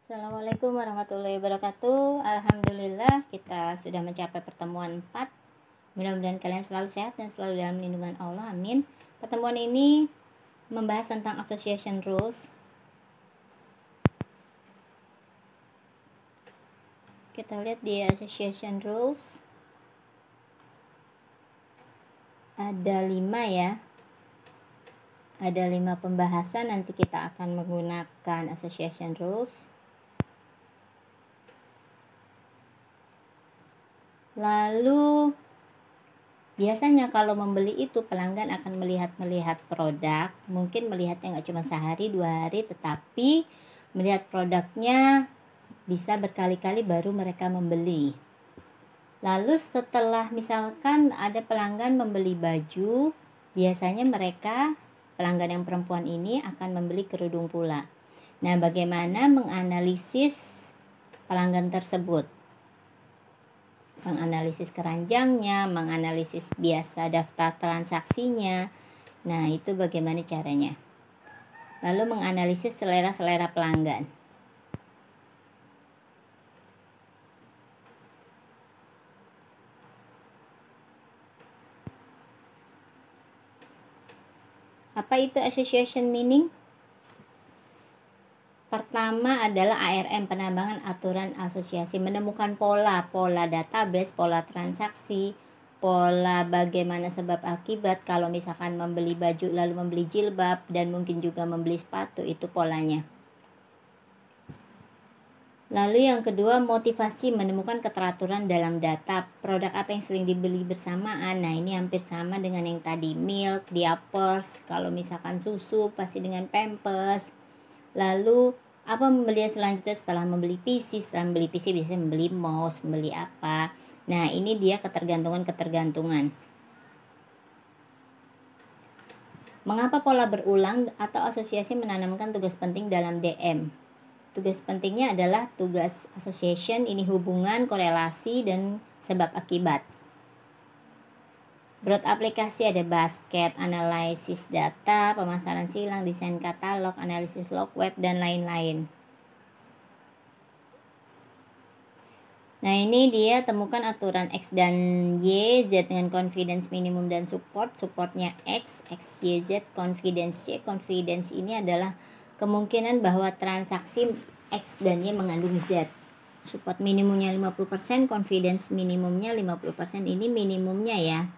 Assalamualaikum warahmatullahi wabarakatuh. Alhamdulillah kita sudah mencapai pertemuan 4. Mudah-mudahan kalian selalu sehat dan selalu dalam lindungan Allah, amin. Pertemuan ini membahas tentang association rules. Kita lihat di association rules ada 5 ya. Ada 5 pembahasan, nanti kita akan menggunakan association rules. Lalu biasanya kalau membeli itu pelanggan akan melihat produk, mungkin melihatnya nggak cuma sehari 2 hari, tetapi melihat produknya bisa berkali-kali baru mereka membeli. Lalu setelah misalkan ada pelanggan membeli baju, biasanya pelanggan yang perempuan ini akan membeli kerudung pula. Nah, bagaimana menganalisis pelanggan tersebut? Menganalisis keranjangnya, menganalisis biasa daftar transaksinya. Nah, itu bagaimana caranya. Lalu menganalisis selera-selera pelanggan. Apa itu association meaning? Pertama adalah ARM, penambangan aturan asosiasi, menemukan pola database, pola transaksi, pola bagaimana sebab akibat. Kalau misalkan membeli baju lalu membeli jilbab dan mungkin juga membeli sepatu, itu polanya. Lalu yang kedua, motivasi, menemukan keteraturan dalam data, produk apa yang sering dibeli bersamaan. Nah, ini hampir sama dengan yang tadi, milk, diapers, kalau misalkan susu pasti dengan Pampers. Lalu apa pembelian selanjutnya setelah membeli PC? Setelah membeli PC biasanya membeli mouse, membeli apa. Nah, ini dia ketergantungan. Mengapa pola berulang atau asosiasi menanamkan tugas penting dalam DM? Tugas pentingnya adalah tugas association, ini hubungan, korelasi, dan sebab akibat. Broad aplikasi ada basket, analisis data, pemasaran silang, desain katalog, analisis log web, dan lain-lain. Nah, ini dia temukan aturan X dan Y, Z dengan confidence minimum dan supportnya X, Y, Z, confidence Y. Confidence ini adalah kemungkinan bahwa transaksi X dan Y mengandung Z. Support minimumnya 50%, confidence minimumnya 50%, ini minimumnya ya.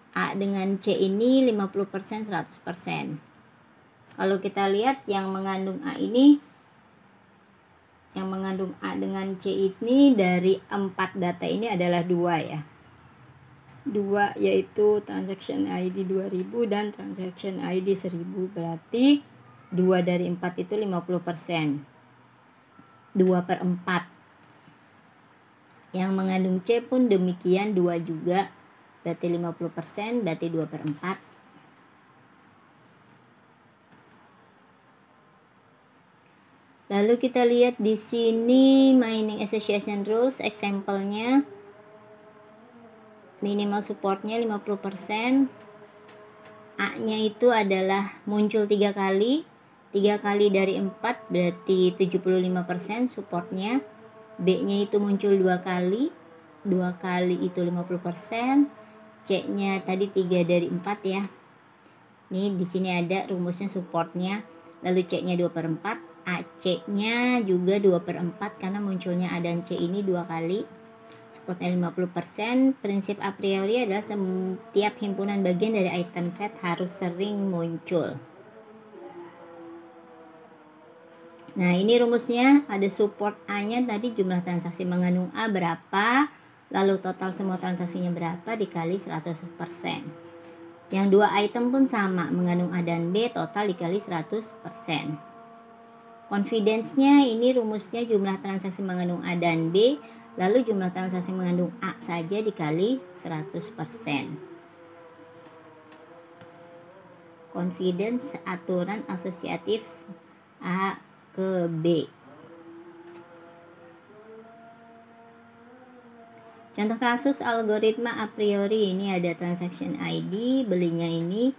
A dengan C ini 50%, 100%. Kalau kita lihat yang mengandung A dengan C ini dari 4 data ini adalah 2 ya. 2 yaitu transaction ID 2000 dan transaction ID 1000, berarti 2 dari 4 itu 50%. 2/4. Yang mengandung C pun demikian, 2 juga. Berarti 50%, berarti 2/4. Lalu kita lihat di sini mining association rules, example-nya. Minimal supportnya 50%. A-nya itu adalah muncul 3 kali. 3 kali dari 4 berarti 75% supportnya. B-nya itu muncul 2 kali. 2 kali itu 50%. C-nya tadi 3 dari 4 ya. Nih di sini ada rumusnya supportnya. Lalu C-nya 2/4, AC-nya juga 2/4 karena munculnya A dan C ini 2 kali. Supportnya 50%. Prinsip a priori adalah setiap himpunan bagian dari item set harus sering muncul. Nah, ini rumusnya, ada support A-nya tadi jumlah transaksi mengandung A berapa, lalu total semua transaksinya berapa dikali 100%. Yang 2 item pun sama, mengandung A dan B, total dikali 100%. Confidence-nya ini rumusnya jumlah transaksi mengandung A dan B, lalu jumlah transaksi mengandung A saja dikali 100%. Confidence aturan asosiatif A ke B. Contoh kasus algoritma a priori, ini ada transaction ID, belinya ini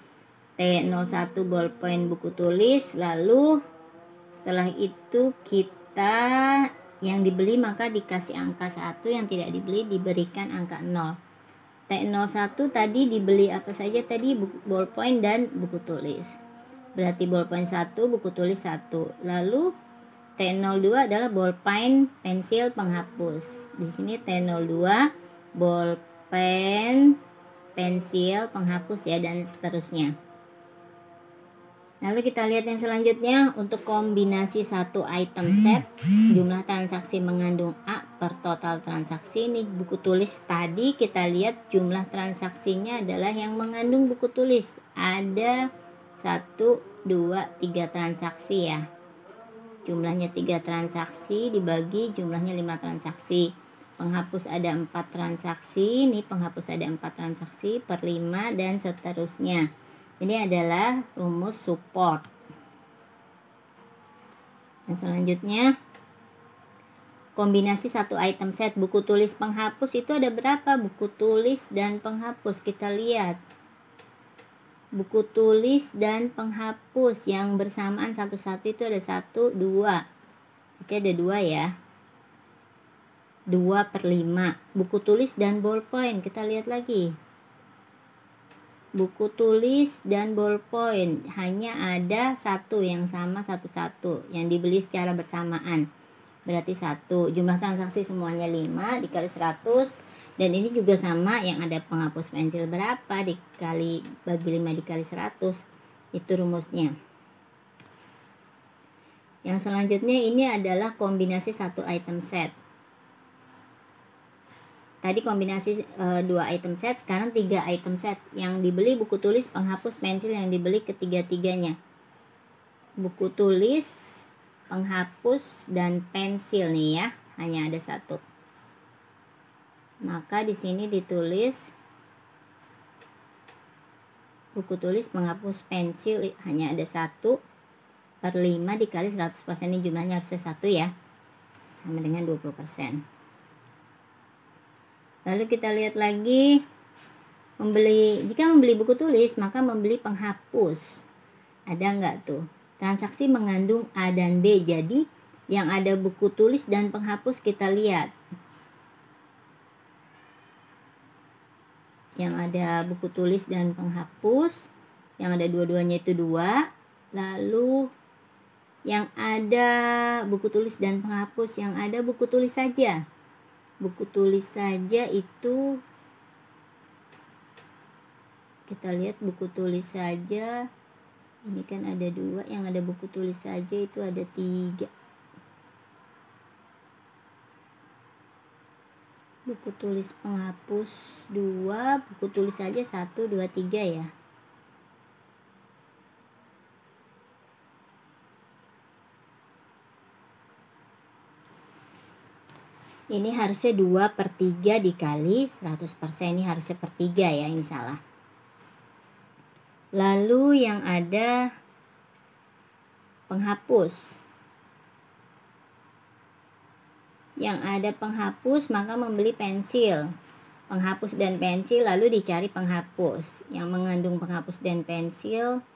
T01 ballpoint buku tulis, lalu setelah itu kita kita yang dibeli maka dikasih angka 1, yang tidak dibeli diberikan angka 0. T01 tadi dibeli apa saja tadi? Ballpoint dan buku tulis. Berarti ballpoint 1, buku tulis 1. Lalu T02 adalah ballpoint, pensil, penghapus. Di sini T02 ballpen, pensil, penghapus ya, dan seterusnya. Lalu kita lihat yang selanjutnya, untuk kombinasi satu item set, jumlah transaksi mengandung A per total transaksi. Nih buku tulis tadi kita lihat jumlah transaksinya adalah yang mengandung buku tulis. Ada 1, 2, 3 transaksi ya. Jumlahnya 3 transaksi dibagi jumlahnya 5 transaksi. Penghapus ada 4 transaksi. Nih penghapus ada 4 transaksi per 5 dan seterusnya. Ini adalah rumus support. Yang selanjutnya, kombinasi satu item set buku tulis penghapus itu ada berapa? Buku tulis dan penghapus, kita lihat. Buku tulis dan penghapus yang bersamaan satu-satu itu ada 1, 2. Oke, ada 2 ya. 2 per 5. Buku tulis dan ballpoint, kita lihat lagi. Buku tulis dan ballpoint hanya ada 1 yang sama satu-satu, yang dibeli secara bersamaan. Berarti 1. Jumlah transaksi semuanya 5 dikali 100. Dan ini juga sama, yang ada penghapus pensil berapa dikali bagi 5 dikali 100. Itu rumusnya. Yang selanjutnya ini adalah kombinasi satu item set. Tadi kombinasi 2 item set, sekarang 3 item set. Yang dibeli buku tulis, penghapus, pensil, yang dibeli ketiga-tiganya. Buku tulis, penghapus, dan pensil nih ya, hanya ada 1. Maka di sini ditulis buku tulis, penghapus, pensil hanya ada 1 per 5 dikali 100%. Ini jumlahnya harusnya 1 ya, sama dengan 20%. Lalu kita lihat lagi, jika membeli buku tulis maka membeli penghapus. Ada nggak tuh? Transaksi mengandung A dan B. Jadi yang ada buku tulis dan penghapus kita lihat. Yang ada buku tulis dan penghapus, yang ada dua-duanya itu 2. Lalu yang ada buku tulis dan penghapus, yang ada buku tulis saja. Buku tulis saja itu, kita lihat buku tulis saja, ini kan ada 2, yang ada buku tulis saja itu ada 3. Buku tulis penghapus 2, buku tulis saja 1, 2, 3 ya. Ini harusnya 2 per 3 dikali 100%. Ini harusnya per 3 ya, ini salah. Lalu yang ada penghapus. Yang ada penghapus maka membeli pensil. Penghapus dan pensil, lalu dicari penghapus. Yang mengandung penghapus dan pensil.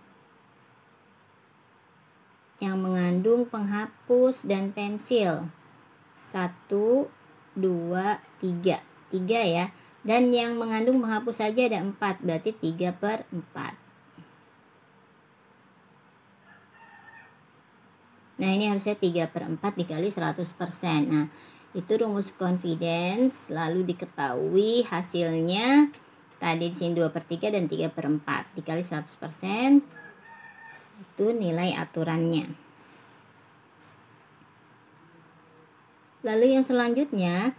Yang mengandung penghapus dan pensil. 1, 2, 3. 3 ya. Dan yang mengandung penghapus saja ada 4. Berarti 3 per 4. Nah ini harusnya 3 per 4 dikali 100%. Nah itu rumus confidence. Lalu diketahui hasilnya. Tadi di sini 2 per 3 dan 3 per 4 dikali 100%. Itu nilai aturannya. Lalu yang selanjutnya,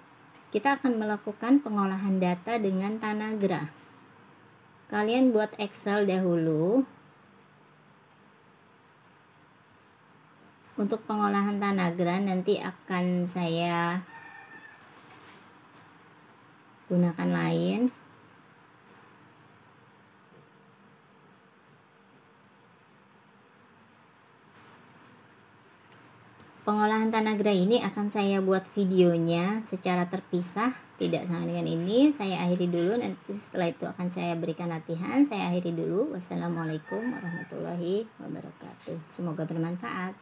kita akan melakukan pengolahan data dengan Tanagra. Kalian buat Excel dahulu. Untuk pengolahan Tanagra nanti akan saya gunakan lain. Pengolahan Tanagra ini akan saya buat videonya secara terpisah, tidak sama dengan ini. Saya akhiri dulu, nanti setelah itu akan saya berikan latihan. Saya akhiri dulu. Wassalamualaikum warahmatullahi wabarakatuh. Semoga bermanfaat.